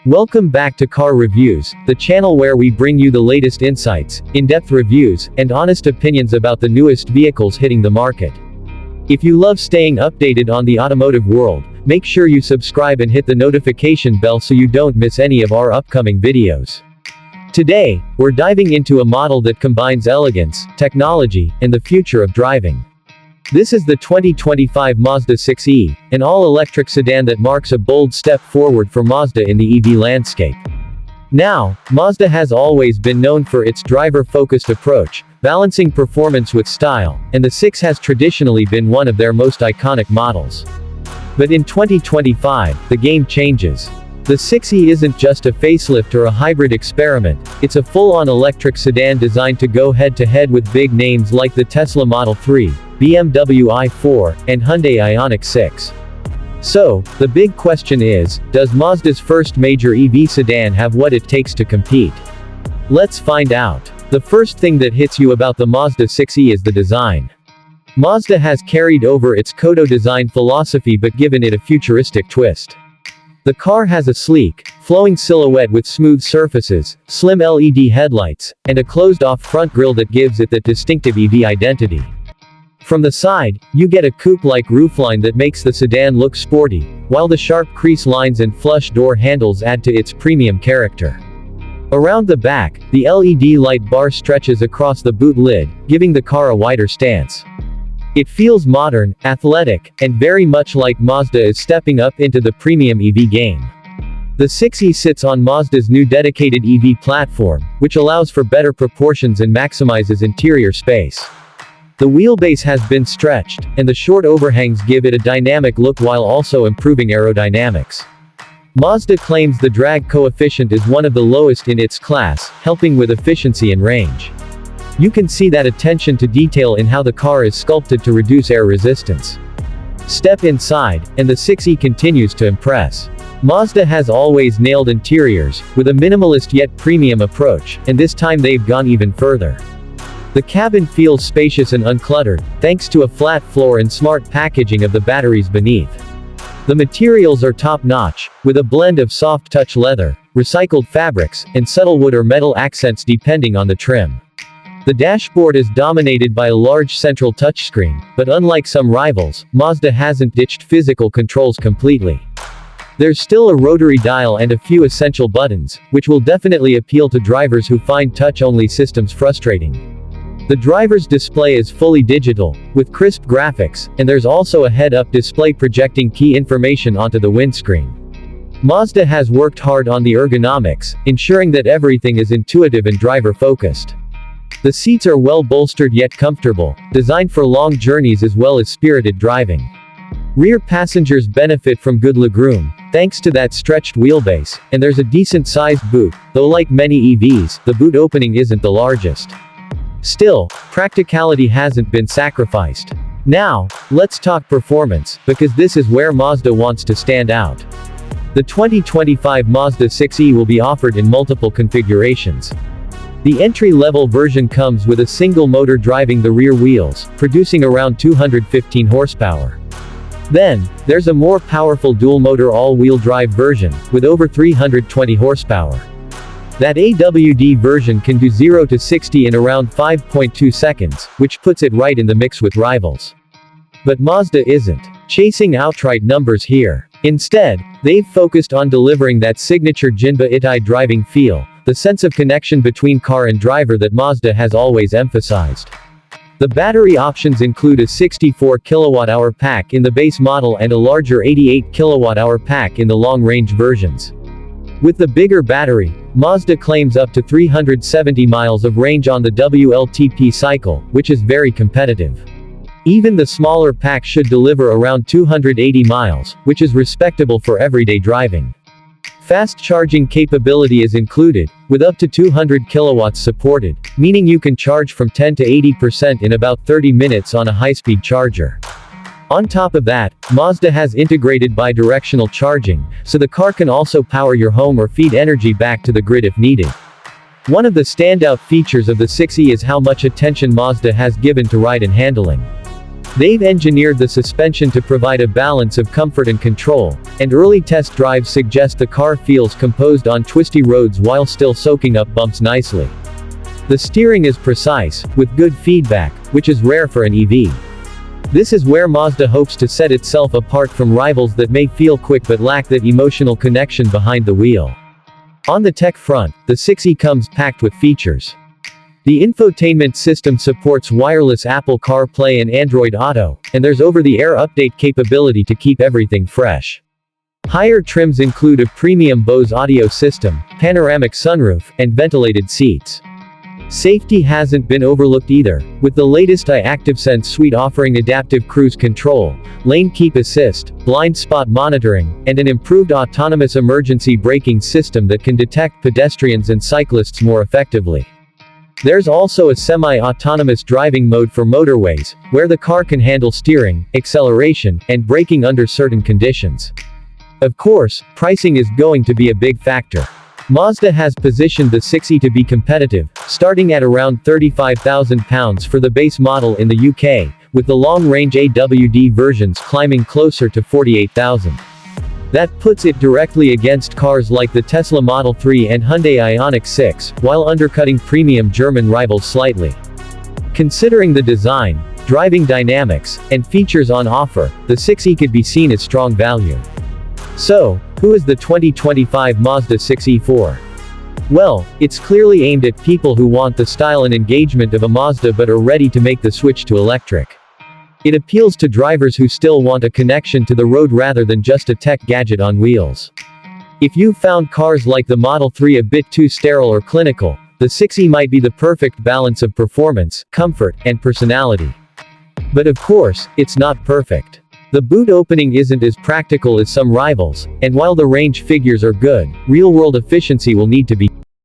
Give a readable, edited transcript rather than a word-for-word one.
Welcome back to Car Reviews, the channel where we bring you the latest insights, in-depth reviews, and honest opinions about the newest vehicles hitting the market. If you love staying updated on the automotive world, make sure you subscribe and hit the notification bell so you don't miss any of our upcoming videos. Today, we're diving into a model that combines elegance, technology, and the future of driving. This is the 2025 Mazda 6e, an all-electric sedan that marks a bold step forward for Mazda in the EV landscape. Now, Mazda has always been known for its driver-focused approach, balancing performance with style, and the 6 has traditionally been one of their most iconic models. But in 2025, the game changes. The 6e isn't just a facelift or a hybrid experiment, it's a full-on electric sedan designed to go head-to-head with big names like the Tesla Model 3, BMW i4, and Hyundai Ioniq 6. So, the big question is, does Mazda's first major EV sedan have what it takes to compete? Let's find out. The first thing that hits you about the Mazda 6e is the design. Mazda has carried over its Kodo design philosophy but given it a futuristic twist. The car has a sleek, flowing silhouette with smooth surfaces, slim LED headlights, and a closed-off front grille that gives it that distinctive EV identity. From the side, you get a coupe-like roofline that makes the sedan look sporty, while the sharp crease lines and flush door handles add to its premium character. Around the back, the LED light bar stretches across the boot lid, giving the car a wider stance. It feels modern, athletic, and very much like Mazda is stepping up into the premium EV game. The 6e sits on Mazda's new dedicated EV platform, which allows for better proportions and maximizes interior space. The wheelbase has been stretched, and the short overhangs give it a dynamic look while also improving aerodynamics. Mazda claims the drag coefficient is one of the lowest in its class, helping with efficiency and range. You can see that attention to detail in how the car is sculpted to reduce air resistance. Step inside, and the 6e continues to impress. Mazda has always nailed interiors, with a minimalist yet premium approach, and this time they've gone even further. The cabin feels spacious and uncluttered, thanks to a flat floor and smart packaging of the batteries beneath. The materials are top-notch, with a blend of soft-touch leather, recycled fabrics, and subtle wood or metal accents depending on the trim. The dashboard is dominated by a large central touchscreen, but unlike some rivals, Mazda hasn't ditched physical controls completely. There's still a rotary dial and a few essential buttons, which will definitely appeal to drivers who find touch-only systems frustrating. The driver's display is fully digital, with crisp graphics, and there's also a head-up display projecting key information onto the windscreen. Mazda has worked hard on the ergonomics, ensuring that everything is intuitive and driver-focused. The seats are well bolstered yet comfortable, designed for long journeys as well as spirited driving. Rear passengers benefit from good legroom, thanks to that stretched wheelbase, and there's a decent-sized boot, though like many EVs, the boot opening isn't the largest. Still, practicality hasn't been sacrificed. Now, let's talk performance, because this is where Mazda wants to stand out. The 2025 Mazda 6e will be offered in multiple configurations. The entry-level version comes with a single motor driving the rear wheels, producing around 215 horsepower. Then, there's a more powerful dual-motor all-wheel drive version, with over 320 horsepower. That AWD version can do 0 to 60 in around 5.2 seconds, which puts it right in the mix with rivals. But Mazda isn't chasing outright numbers here. Instead, they've focused on delivering that signature Jinba Itai driving feel, the sense of connection between car and driver that Mazda has always emphasized. The battery options include a 64 kWh pack in the base model and a larger 88 kWh pack in the long-range versions. With the bigger battery, Mazda claims up to 370 miles of range on the WLTP cycle, which is very competitive. Even the smaller pack should deliver around 280 miles, which is respectable for everyday driving. Fast charging capability is included, with up to 200 kilowatts supported, meaning you can charge from 10 to 80% in about 30 minutes on a high-speed charger. On top of that, Mazda has integrated bi-directional charging, so the car can also power your home or feed energy back to the grid if needed. One of the standout features of the 6e is how much attention Mazda has given to ride and handling. They've engineered the suspension to provide a balance of comfort and control, and early test drives suggest the car feels composed on twisty roads while still soaking up bumps nicely. The steering is precise, with good feedback, which is rare for an EV. This is where Mazda hopes to set itself apart from rivals that may feel quick but lack that emotional connection behind the wheel. On the tech front, the 6e comes packed with features. The infotainment system supports wireless Apple CarPlay and Android Auto, and there's over-the-air update capability to keep everything fresh. Higher trims include a premium Bose audio system, panoramic sunroof, and ventilated seats. Safety hasn't been overlooked either, with the latest iActiveSense suite offering adaptive cruise control, lane keep assist, blind spot monitoring, and an improved autonomous emergency braking system that can detect pedestrians and cyclists more effectively. There's also a semi-autonomous driving mode for motorways, where the car can handle steering, acceleration, and braking under certain conditions. Of course, pricing is going to be a big factor. Mazda has positioned the 6e to be competitive, starting at around £35,000 for the base model in the UK, with the long-range AWD versions climbing closer to £48,000. That puts it directly against cars like the Tesla Model 3 and Hyundai Ioniq 6, while undercutting premium German rivals slightly. Considering the design, driving dynamics, and features on offer, the 6e could be seen as strong value. So, who is the 2025 Mazda 6e for? Well, it's clearly aimed at people who want the style and engagement of a Mazda but are ready to make the switch to electric. It appeals to drivers who still want a connection to the road rather than just a tech gadget on wheels. If you've found cars like the Model 3 a bit too sterile or clinical, the 6e might be the perfect balance of performance, comfort, and personality. But of course, it's not perfect. The boot opening isn't as practical as some rivals, and while the range figures are good, real-world efficiency will need to be